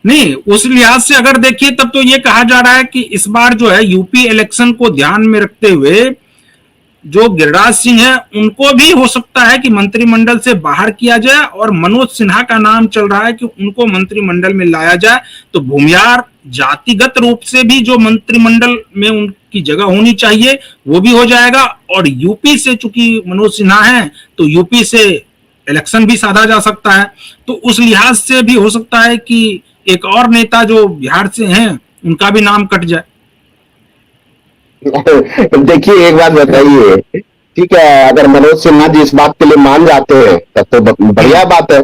नहीं, उस लिहाज से अगर देखिए तब तो ये कहा जा रहा है कि इस बार जो है यूपी इलेक्शन को ध्यान में रखते हुए जो गिरिराज सिंह है उनको भी हो सकता है कि मंत्रिमंडल से बाहर किया जाए, और मनोज सिन्हा का नाम चल रहा है कि उनको मंत्रिमंडल में लाया जाए। तो भूमिहार जातिगत रूप से भी जो मंत्रिमंडल में उनकी जगह होनी चाहिए वो भी हो जाएगा, और यूपी से चूंकि मनोज सिन्हा है तो यूपी से इलेक्शन भी साधा जा सकता है। तो उस लिहाज से भी हो सकता है कि एक और नेता जो बिहार से हैं उनका भी नाम कट जाए। देखिए एक बात बताइए, ठीक है, अगर मनोज सिन्हा जी इस बात के लिए मान जाते हैं तब तो बढ़िया बात है,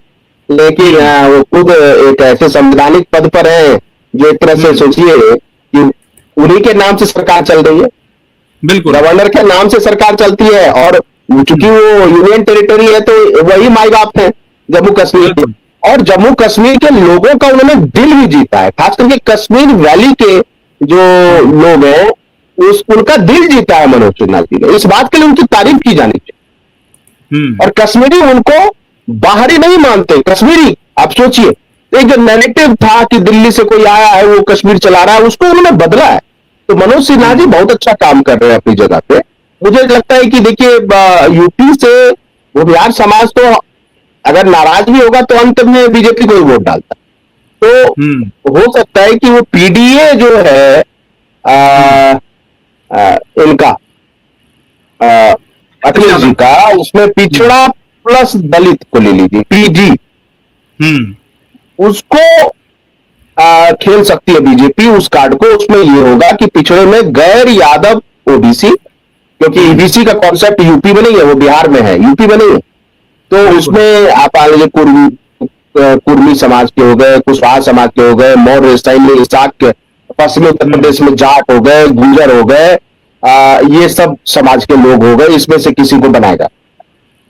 लेकिन वो खुद एक ऐसे संवैधानिक पद पर है जो एक तरह से सोचिए कि उन्हीं के नाम से सरकार चल रही है, बिल्कुल गवर्नर के नाम से सरकार चलती है, और चूंकि वो यूनियन टेरिटरी है तो वही माई बाप है जम्मू कश्मीर के, और जम्मू कश्मीर के लोगों का उन्होंने दिल भी जीता है, खास करके कश्मीर वैली के जो लोग हैं उनका दिल जीता है मनोज सिन्हा जी ने। इस बात के लिए उनकी तारीफ की जानी चाहिए। और कश्मीरी उनको बाहरी नहीं मानते, कश्मीरी आप सोचिए, एक जो नैरेटिव था कि दिल्ली से कोई आया है वो कश्मीर चला रहा है, उसको उन्होंने बदला है। तो मनोज सिन्हा जी बहुत अच्छा काम कर रहे हैं अपनी जगह पे। मुझे लगता है कि देखिए यूपी से वो बिहार समाज तो अगर नाराज भी होगा तो अंत में बीजेपी को ही वोट डालता है। तो हो सकता है कि वो पीडीए जो है इनका अखिलेश जी का, उसमें पिछड़ा प्लस दलित को ले लीजिए, पीजी, उसको खेल सकती है बीजेपी उस कार्ड को। उसमें ये होगा कि पिछड़े में गैर यादव ओबीसी, क्योंकि ईबीसी का कॉन्सेप्ट यूपी में नहीं है, वो बिहार में है, यूपी में नहीं है। तो उसमें आप आ लीजिए कुर्मी समाज के हो गए, कुशवाहा समाज के हो गए, मौर्य सैन्य इसाक के, पश्चिमी उत्तर प्रदेश में जाट हो गए, गुंजर हो गए, ये सब समाज के लोग हो गए, इसमें से किसी को बनाएगा।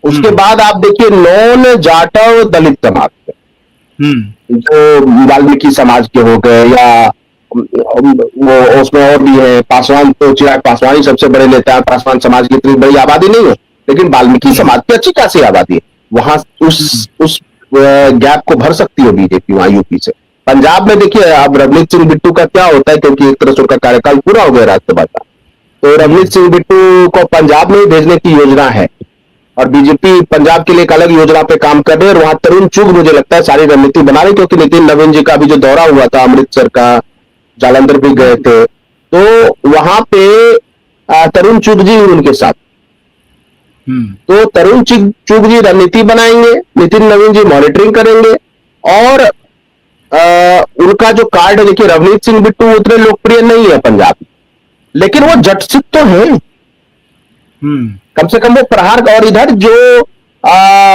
उसके बाद आप देखिए नॉन जाटव दलित समाज जो वाल्मीकि समाज के हो गए, या वो उसमें और भी है पासवान, तो चिराग पासवान ही सबसे बड़े नेता है। पासवान समाज की इतनी बड़ी आबादी नहीं है, लेकिन वाल्मीकि समाज की अच्छी खासी आबादी है। वहां उस गैप को भर सकती है बीजेपी वहां यूपी से। पंजाब में देखिए अब रवनीत सिंह बिट्टू का क्या होता है, क्योंकि एक तरह से उनका कार्यकाल पूरा हो गया राज्यसभा का, तो रवनीत सिंह बिट्टू को पंजाब में ही भेजने की योजना है, और बीजेपी पंजाब के लिए एक अलग योजना पे काम कर रही है। और वहां तरुण चुग मुझे लगता है सारी रणनीति बना रही, क्योंकि नितिन नवीन जी का भी जो दौरा हुआ था अमृतसर का, जालंधर भी गए थे, तो वहां पे तरुण चुग जी उनके साथ, तो तरुण चुग जी रणनीति बनाएंगे, नितिन नवीन जी मॉनिटरिंग करेंगे, और उनका जो कार्ड है, देखिए रवनीत सिंह बिट्टू उतने लोकप्रिय नहीं है पंजाब में, लेकिन वो जटसिक तो है, कम से कम वो प्रहार। और इधर जो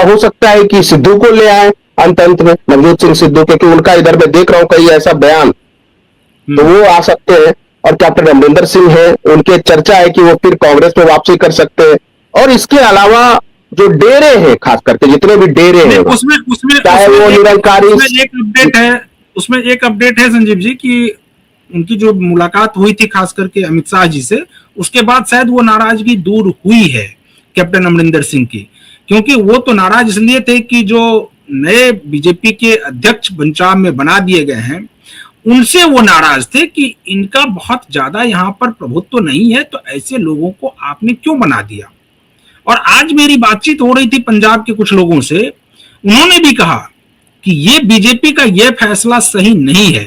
हो सकता है कि सिद्धू को ले आए अंत में, नवजोत सिंह सिद्धू, क्योंकि उनका इधर मैं देख रहा हूं कई ऐसा बयान, तो वो आ सकते हैं। और कैप्टन अमरिंदर सिंह है, उनके चर्चा है कि वो फिर कांग्रेस में वापसी कर सकते हैं। और इसके अलावा जो डेरे हैं, खास करके जितने भी डेरे हैं, चाहे वो निरंकारी, उसमें एक अपडेट है संजीव जी कि उनकी जो मुलाकात हुई थी खास करके अमित शाह जी से, उसके बाद शायद वो नाराजगी दूर हुई है कैप्टन अमरिंदर सिंह की, क्योंकि वो तो नाराज इसलिए थे कि जो नए बीजेपी के अध्यक्ष पंजाब में बना दिए गए हैं उनसे वो नाराज थे कि इनका बहुत ज्यादा यहाँ पर प्रभुत्व नहीं है, तो ऐसे लोगों को आपने क्यों बना दिया। और आज मेरी बातचीत हो रही थी पंजाब के कुछ लोगों से, उन्होंने भी कहा कि ये बीजेपी का ये फैसला सही नहीं है,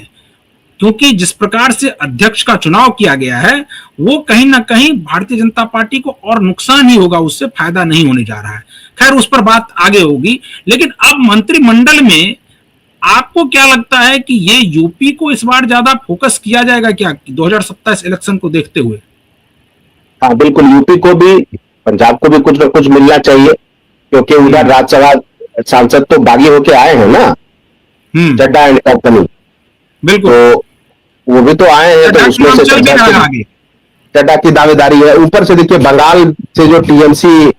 क्योंकि जिस प्रकार से अध्यक्ष का चुनाव किया गया है वो कहीं ना कहीं भारतीय जनता पार्टी को और नुकसान ही होगा, उससे फायदा नहीं होने जा रहा है। खैर उस पर बात आगे होगी, लेकिन अब मंत्रिमंडल में आपको क्या लगता है कि ये यूपी को इस बार ज्यादा फोकस किया जाएगा क्या 2027 इलेक्शन को देखते हुए? हाँ बिल्कुल, यूपी को भी पंजाब को भी कुछ ना कुछ मिलना चाहिए, क्योंकि उधर राज्यसभा सांसद तो बागी होके आए हैं ना, चड्डा एंड कंपनी, बिल्कुल, तो वो भी तो आए हैं, तो उसमें से चड्डा की दावेदारी है। ऊपर से देखिए बंगाल से जो टीएमसी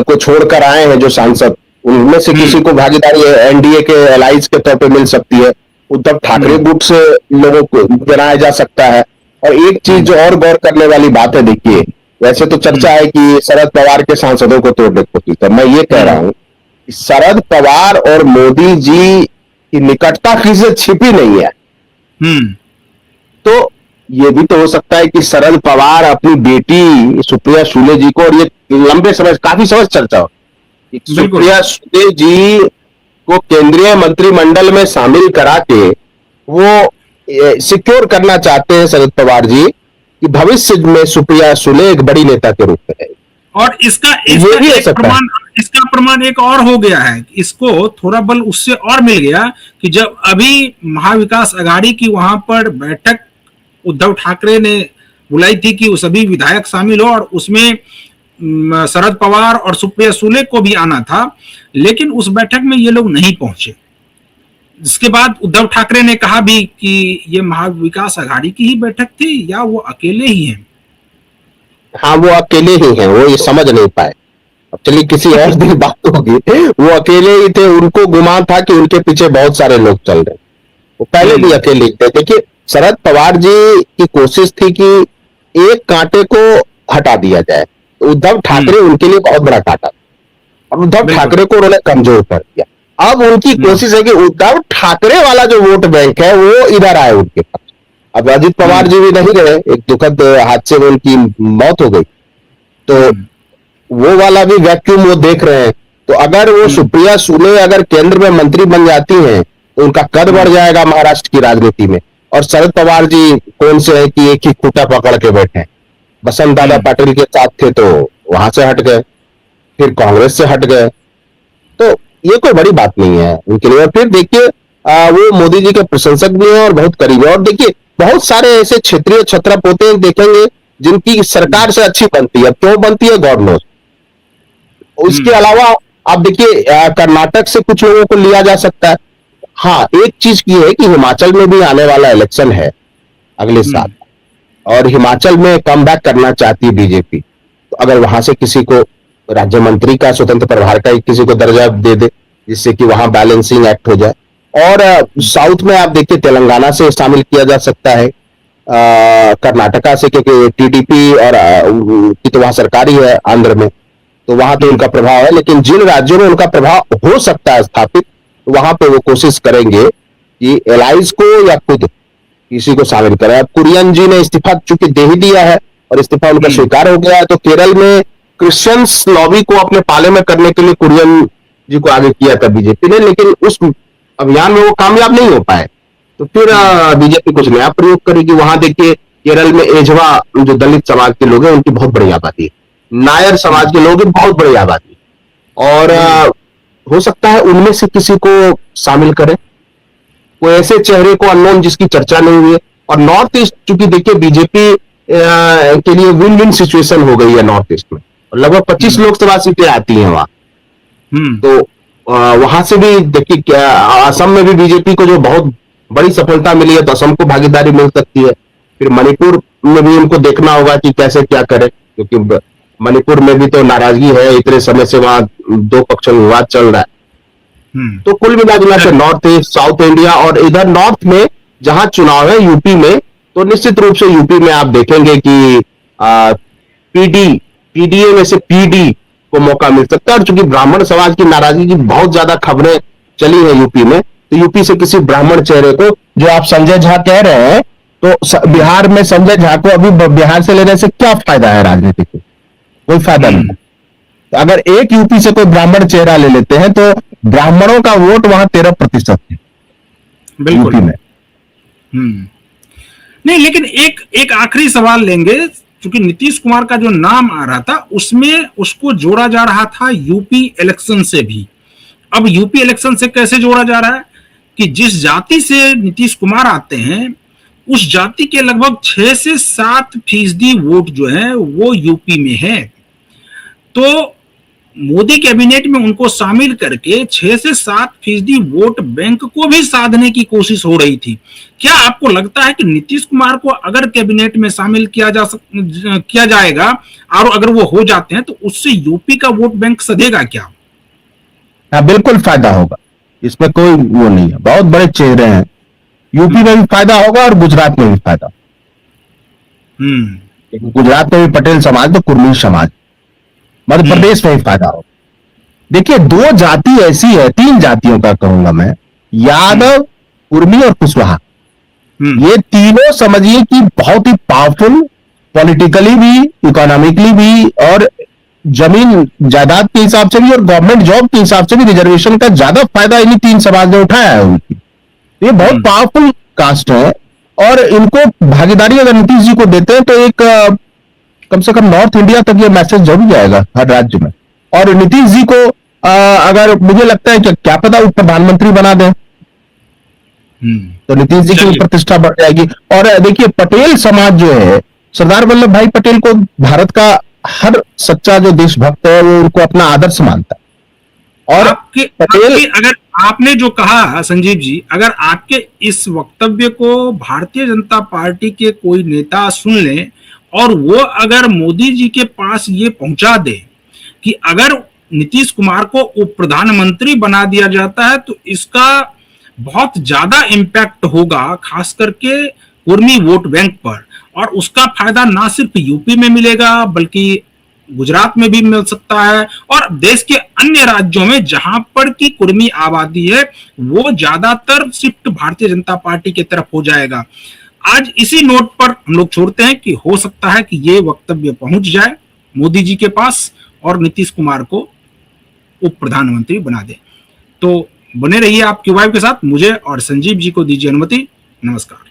को छोड़कर आए हैं जो सांसद, उनमें से किसी को भागीदारी एनडीए के एलाइज के तौर पे मिल सकती है। उद्धव ठाकरे गुट से लोगों को बनाया जा सकता है। और एक चीज जो और गौर करने वाली बात है, देखिए वैसे तो चर्चा है कि शरद पवार के सांसदों को तोड़ने की कोशिश है, मैं ये कह रहा हूं कि शरद पवार और मोदी जी कि निकटता किसी से छिपी नहीं है। हम्म। तो ये भी तो हो सकता है कि शरद पवार अपनी बेटी सुप्रिया सुले जी को, और ये लंबे समय काफी समय से चर्चा हो कि बिल्कुल। सुप्रिया सुले जी को केंद्रीय मंत्रिमंडल में शामिल करा के वो सिक्योर करना चाहते हैं शरद पवार जी कि भविष्य में सुप्रिया सुले एक बड़ी नेता के रूप में रहेगी। और इसका ये भी हो एक सकता है। इसका प्रमाण एक और हो गया है, इसको थोड़ा बल उससे और मिल गया कि जब अभी महाविकास अघाड़ी की वहां पर बैठक उद्धव ठाकरे ने बुलाई थी कि सभी विधायक शामिल हो, और उसमें शरद पवार और सुप्रिया सुले को भी आना था, लेकिन उस बैठक में ये लोग नहीं पहुंचे। जिसके बाद उद्धव ठाकरे ने कहा भी कि ये महाविकास अघाड़ी की ही बैठक थी या वो अकेले ही हैं। हाँ, वो अकेले ही हैं, वो ये समझ नहीं पाए। अब चलिए किसी और दिन बात होगी। वो अकेले ही थे, उनको गुमान था कि उनके पीछे बहुत सारे लोग चल रहे, वो पहले भी अकेले ही थे। देखिए शरद पवार जी की कोशिश थी कि एक कांटे को हटा दिया जाए, तो उद्धव ठाकरे उनके लिए बहुत बड़ा कांटा था, और उद्धव ठाकरे को उन्होंने कमजोर कर दिया। अब उनकी कोशिश है कि उद्धव ठाकरे वाला जो वोट बैंक है वो इधर आए उनके पास। अब अजित पवार जी भी नहीं रहे, एक दुखद हादसे में उनकी मौत हो गई, तो वो वाला भी वैक्यूम वो देख रहे हैं। तो अगर वो सुप्रिया सुले अगर केंद्र में मंत्री बन जाती हैं तो उनका कद बढ़ जाएगा महाराष्ट्र की राजनीति में। और शरद पवार जी कौन से है कि एक ही खूंटा पकड़ के बैठे हैं, बसंत दादा पाटिल के साथ थे तो वहां से हट गए, फिर कांग्रेस से हट गए, तो ये कोई बड़ी बात नहीं है उनके लिए। फिर देखिए वो मोदी जी के प्रशंसक भी हैं और बहुत करीब है। और देखिए बहुत सारे ऐसे क्षेत्रीय छत्रप होते हैं देखेंगे जिनकी सरकार से अच्छी बनती है, क्यों बनती है गॉड नोस। उसके अलावा आप देखिए कर्नाटक से कुछ लोगों को लिया जा सकता है। हाँ, एक चीज ये है कि हिमाचल में भी आने वाला इलेक्शन है अगले साल, और हिमाचल में कम बैक करना चाहती है बीजेपी। तो अगर वहां से किसी को राज्य मंत्री का, स्वतंत्र प्रभार का किसी को दर्जा दे दे, जिससे कि वहां बैलेंसिंग एक्ट हो जाए। और साउथ में आप देखिए तेलंगाना से शामिल किया जा सकता है, कर्नाटका से, क्योंकि टीडीपी और की तो वहां सरकारी है आंध्र में, तो वहां तो उनका प्रभाव है। लेकिन जिन राज्यों में उनका प्रभाव हो सकता है स्थापित, तो वहां पे वो कोशिश करेंगे कि एलाइज को या खुद किसी को शामिल करें। अब कुरियन जी ने इस्तीफा चूंकि दे ही दिया है और इस्तीफा उनका स्वीकार हो गया है, तो केरल में क्रिश्चियंस लॉबी को अपने पाले में करने के लिए कुरियन जी को आगे किया था बीजेपी ने, लेकिन उस अभियान में वो कामयाब नहीं हो पाए। तो फिर बीजेपी कुछ नया प्रयोग करेगी। वहां देखिए केरल में एजवा जो दलित समाज के लोग हैं उनकी बहुत बड़ी आबादी है, नायर समाज के लोग बहुत बड़ी आबादी, और हो सकता है उनमें से किसी को शामिल करें, कोई ऐसे चेहरे को अननोन जिसकी चर्चा नहीं हुई है। और नॉर्थ ईस्ट चूंकि देखिए बीजेपी के लिए विन विन सिचुएशन हो गई है नॉर्थ ईस्ट में, और लगभग 25 लोकसभा सीटें आती हैं वहां। तो वहां से भी देखिए क्या असम में भी बीजेपी को जो बहुत बड़ी सफलता मिली है, तो असम को भागीदारी मिल सकती है। फिर मणिपुर में भी उनको देखना होगा कि कैसे क्या करें, क्योंकि मणिपुर में भी तो नाराजगी है, इतने समय से वहां दो पक्षों में विवाद चल रहा है। तो कुल मिला के नॉर्थ ईस्ट, साउथ इंडिया, और इधर नॉर्थ में जहां चुनाव है यूपी में, तो निश्चित रूप से यूपी में आप देखेंगे कि पीडीए में से पीडी को मौका मिल सकता है। और चूंकि ब्राह्मण समाज की नाराजगी की बहुत ज्यादा खबरें चली है यूपी में, तो यूपी से किसी ब्राह्मण चेहरे को, जो आप संजय झा कह रहे हैं, तो बिहार में संजय झा को अभी बिहार से लेने से क्या फायदा है राजनीति को? कोई फायदा नहीं। तो अगर एक यूपी से कोई ब्राह्मण चेहरा ले लेते हैं तो ब्राह्मणों का वोट वहां 13% है बिल्कुल यूपी में। नहीं, लेकिन एक आखिरी सवाल लेंगे, क्योंकि नीतीश कुमार का जो नाम आ रहा था उसमें उसको जोड़ा जा रहा था यूपी इलेक्शन से भी। अब यूपी इलेक्शन से कैसे जोड़ा जा रहा है कि जिस जाति से नीतीश कुमार आते हैं उस जाति के लगभग 6 से 7% वोट जो है वो यूपी में है। तो मोदी कैबिनेट में उनको शामिल करके 6 से 7% वोट बैंक को भी साधने की कोशिश हो रही थी। क्या आपको लगता है कि नीतीश कुमार को अगर कैबिनेट में शामिल किया जाएगा और अगर वो हो जाते हैं तो उससे यूपी का वोट बैंक सधेगा क्या? हाँ, बिल्कुल फायदा होगा, इसमें कोई वो नहीं है। बहुत बड़े चेहरे हैं, यूपी में भी फायदा होगा और गुजरात में भी फायदा। गुजरात में भी पटेल समाज तो कुर्मी समाज, मध्य प्रदेश में ही फायदा होगा। देखिए 2 जाति ऐसी है, 3 जातियों का कहूंगा मैं, यादव, कुर्मी और कुशवाहा, ये तीनों समझिए कि बहुत ही पावरफुल, पॉलिटिकली भी, इकोनॉमिकली भी और जमीन जायदाद के हिसाब से भी और गवर्नमेंट जॉब के हिसाब से भी रिजर्वेशन का ज्यादा फायदा इन्हीं तीन समाज ने उठाया है उनकी। ये बहुत पावरफुल कास्ट है और इनको भागीदारी अगर नीतीश जी को देते हैं तो एक कम से कम नॉर्थ इंडिया तक ये मैसेज जरूर जाएगा हर राज्य में। और नीतीश जी को अगर मुझे लगता है कि क्या पता वो प्रधानमंत्री बना दें तो नीतीश जी की प्रतिष्ठा बढ़ जाएगी। और देखिए पटेल समाज जो है, सरदार वल्लभ भाई पटेल को भारत का हर सच्चा जो देशभक्त है वो उनको अपना आदर्श मानता है। और पटेल अगर आपने जो कहा संजीव जी, अगर आपके इस वक्तव्य को भारतीय जनता पार्टी के कोई नेता सुन ले और वो अगर मोदी जी के पास ये पहुंचा दे कि अगर नीतीश कुमार को उप प्रधानमंत्री बना दिया जाता है तो इसका बहुत ज्यादा इंपैक्ट होगा खास करके कुर्मी वोट बैंक पर, और उसका फायदा ना सिर्फ यूपी में मिलेगा बल्कि गुजरात में भी मिल सकता है और देश के अन्य राज्यों में जहां पर की कुर्मी आबादी है वो ज्यादातर शिफ्ट भारतीय जनता पार्टी की तरफ हो जाएगा। आज इसी नोट पर हम लोग छोड़ते हैं कि हो सकता है कि ये वक्तव्य पहुंच जाए मोदी जी के पास और नीतीश कुमार को उप प्रधानमंत्री बना दे। तो बने रहिए आप क्यू वाइव के साथ। मुझे और संजीव जी को दीजिए अनुमति। नमस्कार।